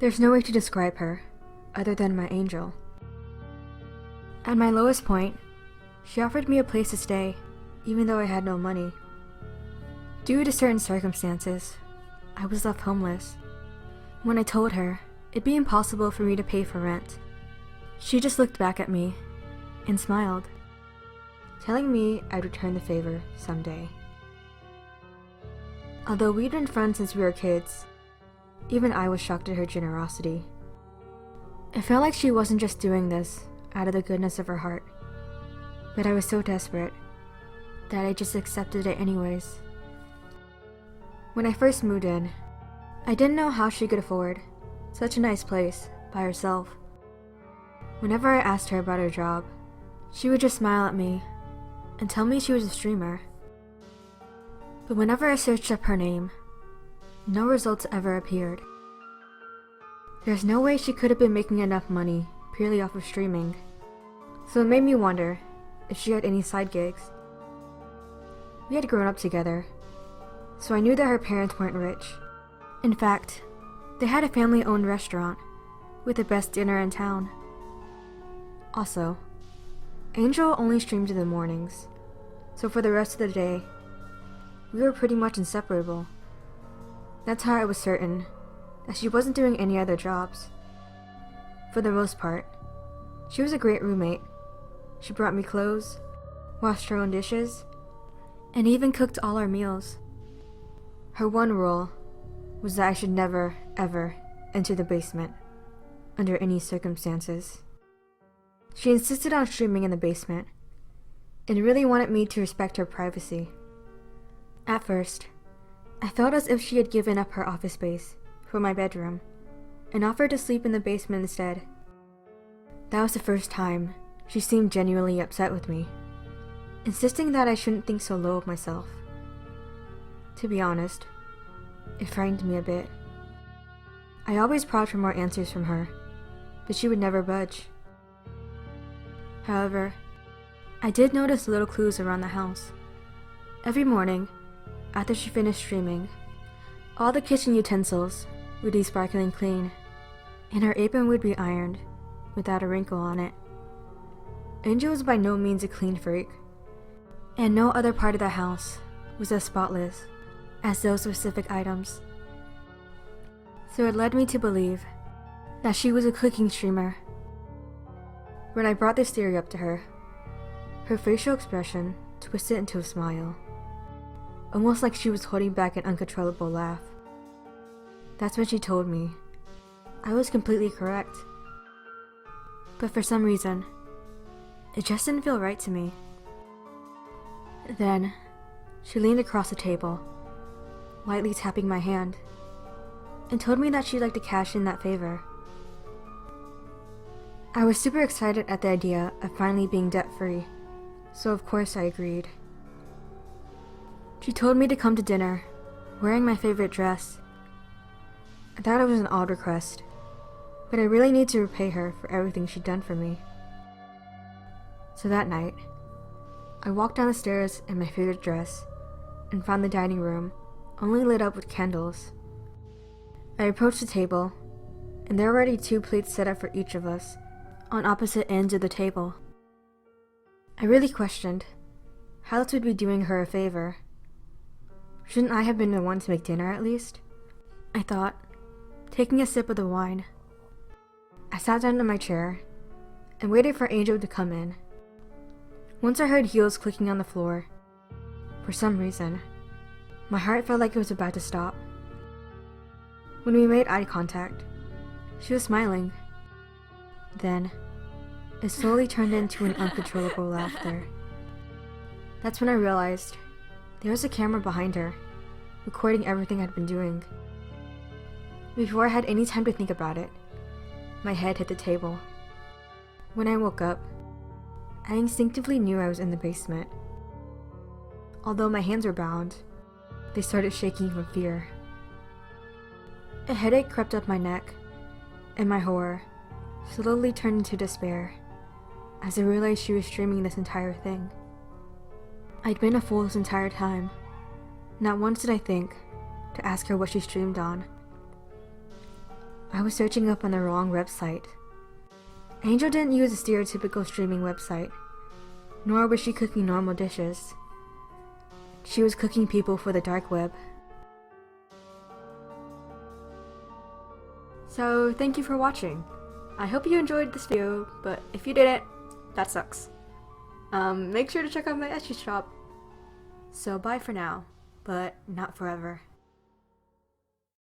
There's no way to describe her, other than my angel. At my lowest point, she offered me a place to stay, even though I had no money. Due to certain circumstances, I was left homeless. When I told her it'd be impossible for me to pay for rent, she just looked back at me and smiled, telling me I'd return the favor someday. Although we'd been friends since we were kids, even I was shocked at her generosity. It felt like she wasn't just doing this out of the goodness of her heart, but I was so desperate that I just accepted it anyways. When I first moved in, I didn't know how she could afford such a nice place by herself. Whenever I asked her about her job, she would just smile at me and tell me she was a streamer. But whenever I searched up her name, no results ever appeared. There's no way she could have been making enough money purely off of streaming, so it made me wonder if she had any side gigs. We had grown up together, so I knew that her parents weren't rich. In fact, they had a family-owned restaurant with the best dinner in town. Also, Angel only streamed in the mornings, so for the rest of the day, we were pretty much inseparable. That's how I was certain that she wasn't doing any other jobs. For the most part, she was a great roommate. She brought me clothes, washed her own dishes, and even cooked all our meals. Her one rule was that I should never, ever enter the basement, under any circumstances. She insisted on streaming in the basement, and really wanted me to respect her privacy. At first, I felt as if she had given up her office space for my bedroom, and offered to sleep in the basement instead. That was the first time she seemed genuinely upset with me, insisting that I shouldn't think so low of myself. To be honest, it frightened me a bit. I always prowled for more answers from her, but she would never budge. However, I did notice little clues around the house. Every morning, after she finished streaming, all the kitchen utensils would be sparkling clean, and her apron would be ironed without a wrinkle on it. Angel was by no means a clean freak, and no other part of the house was as spotless as those specific items. So it led me to believe that she was a cooking streamer. When I brought this theory up to her, her facial expression twisted into a smile, almost like she was holding back an uncontrollable laugh. That's when she told me I was completely correct. But for some reason, it just didn't feel right to me. Then, she leaned across the table, lightly tapping my hand, and told me that she'd like to cash in that favor. I was super excited at the idea of finally being debt-free, so of course I agreed. She told me to come to dinner, wearing my favorite dress. I thought it was an odd request, but I really need to repay her for everything she'd done for me. So that night, I walked down the stairs in my favorite dress and found the dining room only lit up with candles. I approached the table, and there were already 2 plates set up for each of us on opposite ends of the table. I really questioned how this would be doing her a favor. Shouldn't I have been the one to make dinner at least? I thought, taking a sip of the wine. I sat down in my chair and waited for Angel to come in. Once I heard heels clicking on the floor, for some reason, my heart felt like it was about to stop. When we made eye contact, she was smiling. Then, it slowly turned into an uncontrollable laughter. That's when I realized there was a camera behind her, recording everything I'd been doing. Before I had any time to think about it, my head hit the table. When I woke up, I instinctively knew I was in the basement. Although my hands were bound, they started shaking from fear. A headache crept up my neck, and my horror slowly turned into despair as I realized she was streaming this entire thing. I'd been a fool this entire time. Not once did I think to ask her what she streamed on. I was searching up on the wrong website. Angel didn't use a stereotypical streaming website, nor was she cooking normal dishes. She was cooking people for the dark web. So, thank you for watching. I hope you enjoyed this video, but if you didn't, that sucks. Make sure to check out my Etsy shop. So bye for now, but not forever.